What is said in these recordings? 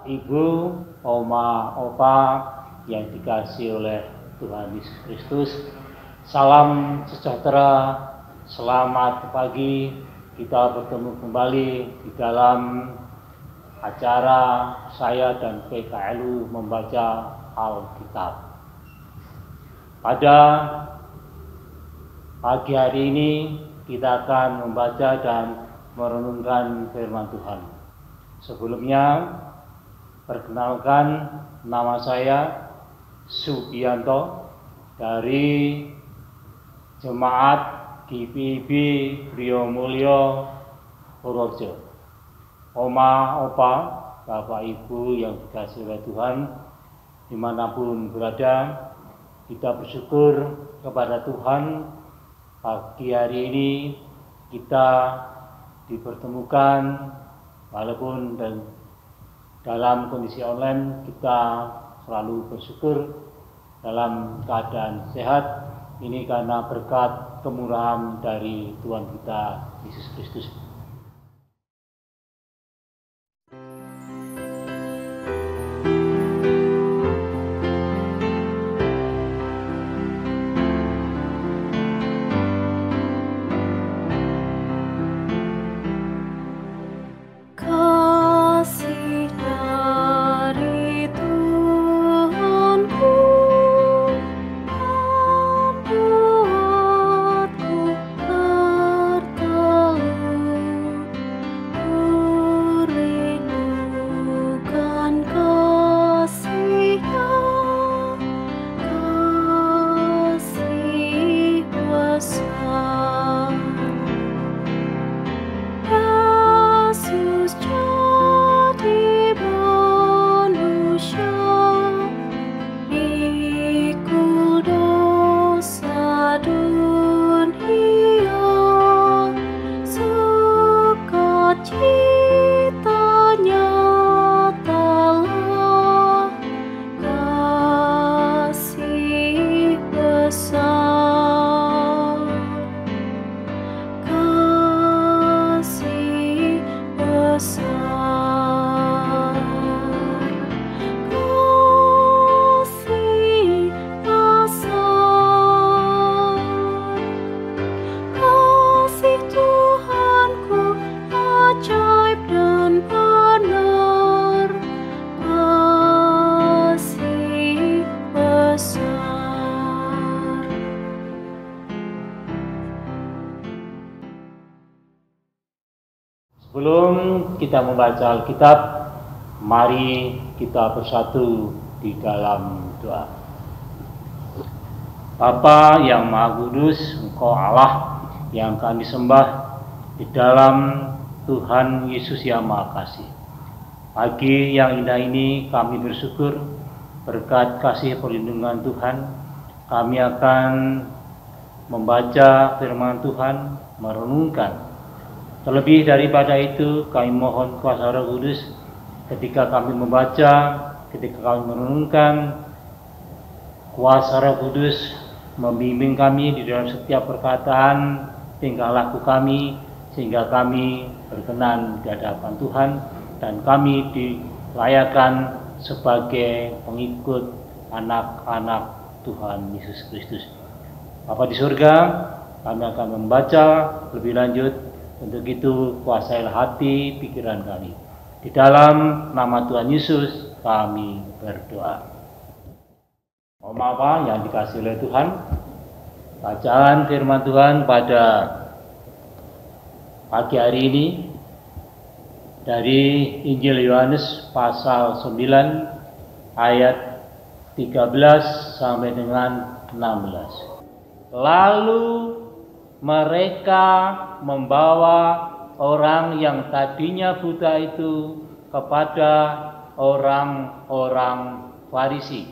Ibu, Oma, Opa yang dikasihi oleh Tuhan Yesus Kristus. Salam sejahtera, selamat pagi. Kita bertemu kembali di dalam acara saya dan PKLU membaca Alkitab. Pada pagi hari ini kita akan membaca dan merenungkan firman Tuhan. Sebelumnya, perkenalkan, nama saya Subianto dari Jemaat GPIB Priomulyo Purworejo. Oma, Opa, Bapak Ibu yang dikasihi oleh Tuhan, dimanapun berada, kita bersyukur kepada Tuhan. Pagi hari ini kita dipertemukan, walaupun dalam kondisi online, kita selalu bersyukur dalam keadaan sehat. Ini karena berkat kemurahan dari Tuhan kita Yesus Kristus. Sebelum kita membaca Alkitab, mari kita bersatu di dalam doa. Bapa yang Maha Kudus, Engkau Allah yang kami sembah di dalam Tuhan Yesus yang Maha Kasih. Pagi yang indah ini kami bersyukur berkat kasih perlindungan Tuhan. Kami akan membaca firman Tuhan, merenungkan. Terlebih daripada itu, kami mohon kuasa Roh Kudus ketika kami membaca, ketika kami merenungkan, kuasa Roh Kudus membimbing kami di dalam setiap perkataan, tingkah laku kami, sehingga kami berkenan di hadapan Tuhan dan kami dilayakkan sebagai pengikut anak-anak Tuhan Yesus Kristus. Bapa di surga, kami akan membaca lebih lanjut. Untuk itu kuasailah hati, pikiran kami. Di dalam nama Tuhan Yesus kami berdoa. Oma apa yang dikasihi oleh Tuhan, bacaan firman Tuhan pada pagi hari ini dari Injil Yohanes pasal 9 ayat 13 sampai dengan 16. Lalu mereka membawa orang yang tadinya buta itu kepada orang-orang Farisi.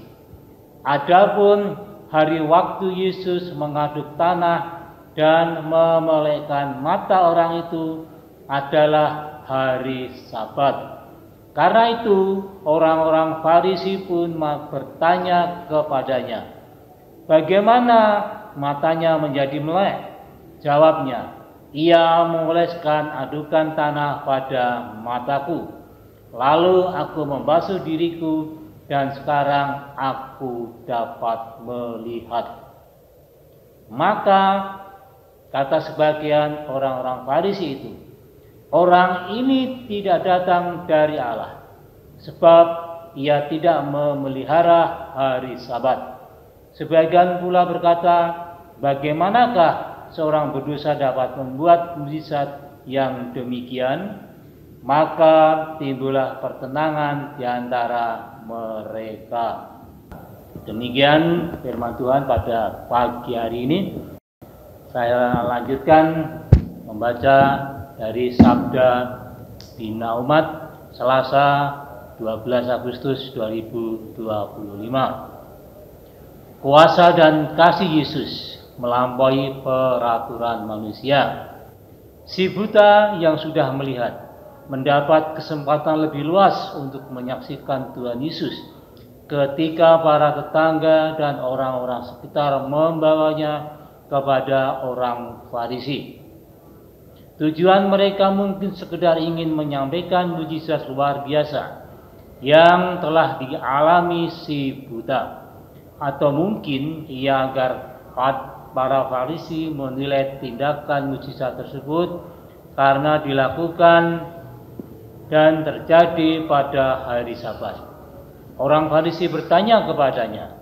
Adapun hari waktu Yesus mengaduk tanah dan memelekkan mata orang itu adalah hari Sabat. Karena itu orang-orang Farisi pun bertanya kepadanya, bagaimana matanya menjadi melek? Jawabnya, ia mengoleskan adukan tanah pada mataku. Lalu aku membasuh diriku dan sekarang aku dapat melihat. Maka kata sebagian orang-orang Farisi itu, orang ini tidak datang dari Allah, sebab ia tidak memelihara hari Sabat. Sebagian pula berkata, bagaimanakah seorang berdosa dapat membuat mukjizat yang demikian? Maka timbullah pertentangan di antara mereka. Demikian firman Tuhan pada pagi hari ini. Saya lanjutkan membaca dari Sabda Bina Umat Selasa 12 Agustus 2025. Kuasa dan kasih Yesus melampaui peraturan manusia. Si buta yang sudah melihat mendapat kesempatan lebih luas untuk menyaksikan Tuhan Yesus ketika para tetangga dan orang-orang sekitar membawanya kepada orang Farisi. Tujuan mereka mungkin sekedar ingin menyampaikan mujizat luar biasa yang telah dialami si buta, atau mungkin ia agar para Farisi menilai tindakan mujizat tersebut karena dilakukan dan terjadi pada hari Sabat. Orang Farisi bertanya kepadanya,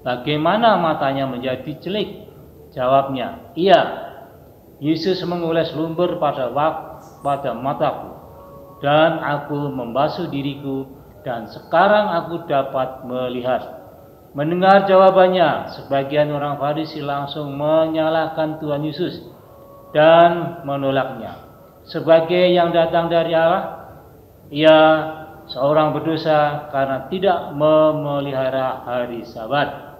bagaimana matanya menjadi jelek? Jawabnya, iya, Yesus mengoles lumpur pada mataku, dan aku membasuh diriku, dan sekarang aku dapat melihat. Mendengar jawabannya, sebagian orang Farisi langsung menyalahkan Tuhan Yesus dan menolaknya sebagai yang datang dari Allah. Ia seorang berdosa karena tidak memelihara hari Sabat.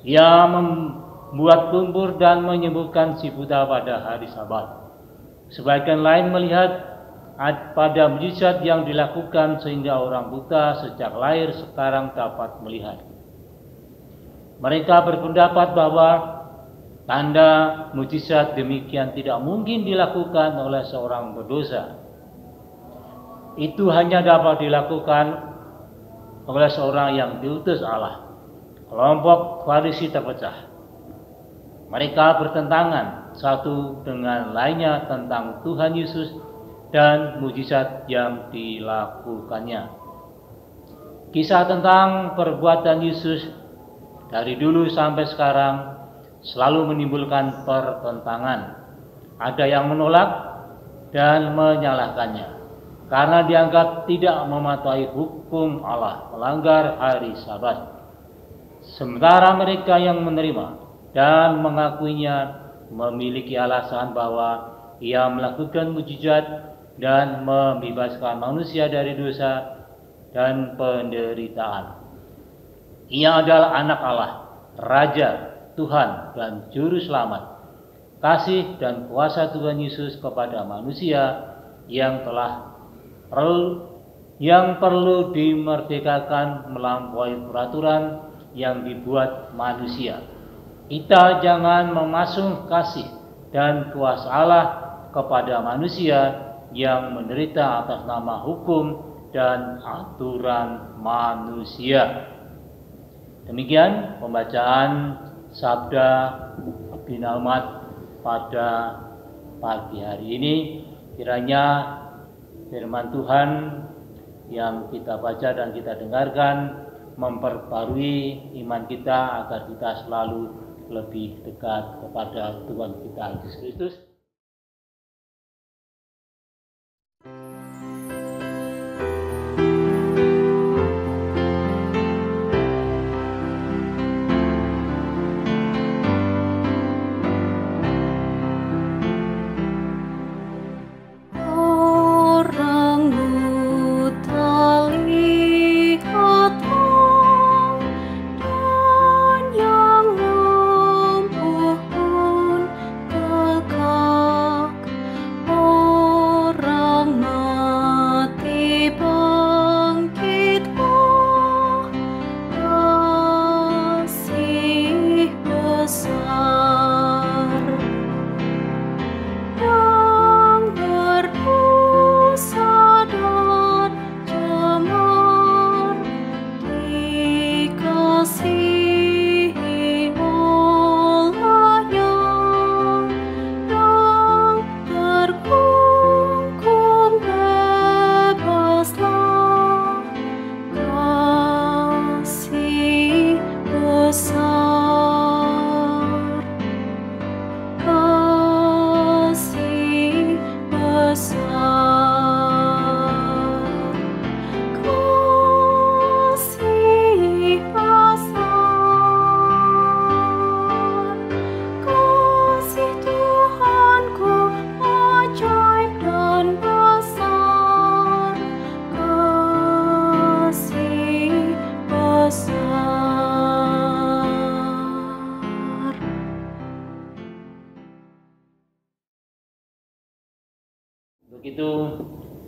Ia membuat lumpur dan menyembuhkan si buta pada hari Sabat. Sebagian lain melihat pada mujizat yang dilakukan sehingga orang buta sejak lahir sekarang dapat melihat. Mereka berpendapat bahwa tanda mujizat demikian tidak mungkin dilakukan oleh seorang berdosa. Itu hanya dapat dilakukan oleh seorang yang diutus Allah. Kelompok Farisi terpecah. Mereka bertentangan satu dengan lainnya tentang Tuhan Yesus dan mujizat yang dilakukannya. Kisah tentang perbuatan Yesus dari dulu sampai sekarang selalu menimbulkan pertentangan. Ada yang menolak dan menyalahkannya karena dianggap tidak mematuhi hukum Allah, melanggar hari Sabat. Sementara mereka yang menerima dan mengakuinya memiliki alasan bahwa ia melakukan mujizat dan membebaskan manusia dari dosa dan penderitaan. Ia adalah anak Allah, Raja, Tuhan, dan Juru Selamat. Kasih dan kuasa Tuhan Yesus kepada manusia yang perlu dimerdekakan melampaui peraturan yang dibuat manusia. Kita jangan memasung kasih dan kuasa Allah kepada manusia yang menderita atas nama hukum dan aturan manusia. Demikian pembacaan Sabda Bina Umat pada pagi hari ini. Kiranya firman Tuhan yang kita baca dan kita dengarkan memperbarui iman kita agar kita selalu lebih dekat kepada Tuhan kita Yesus Kristus. Kau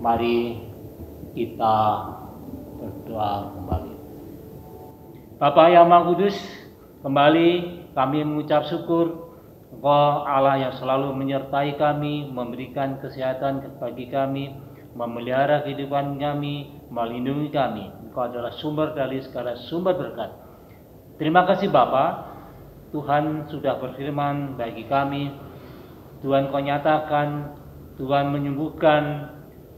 Mari kita berdoa kembali. Bapa yang Maha Kudus, kembali kami mengucap syukur Engkau Allah yang selalu menyertai kami, memberikan kesehatan bagi kami, memelihara kehidupan kami, melindungi kami. Engkau adalah sumber dari segala sumber berkat. Terima kasih Bapa, Tuhan sudah berfirman bagi kami. Tuhan Kau nyatakan, Tuhan menyembuhkan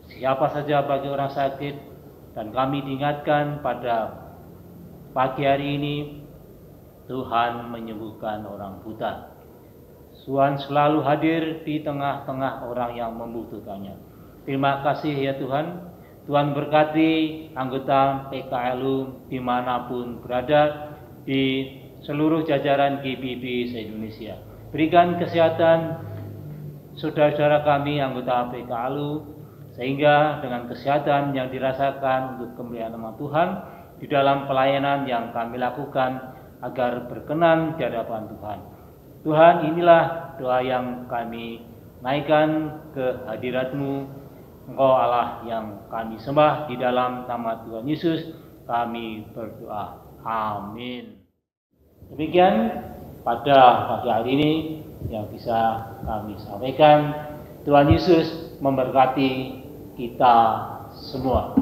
siapa saja bagi orang sakit, dan kami diingatkan pada pagi hari ini Tuhan menyembuhkan orang buta. Tuhan selalu hadir di tengah-tengah orang yang membutuhkannya. Terima kasih ya Tuhan. Tuhan berkati anggota PKLU dimanapun berada di seluruh jajaran GPIB se-Indonesia. Berikan kesehatan saudara-saudara kami anggota PKLU, sehingga dengan kesehatan yang dirasakan untuk kemuliaan nama Tuhan di dalam pelayanan yang kami lakukan agar berkenan di hadapan Tuhan. Tuhan, inilah doa yang kami naikkan ke hadirat-Mu. Engkau Allah yang kami sembah, di dalam nama Tuhan Yesus kami berdoa. Amin. Demikian pada pagi hari ini yang bisa kami sampaikan. Tuhan Yesus memberkati kita semua.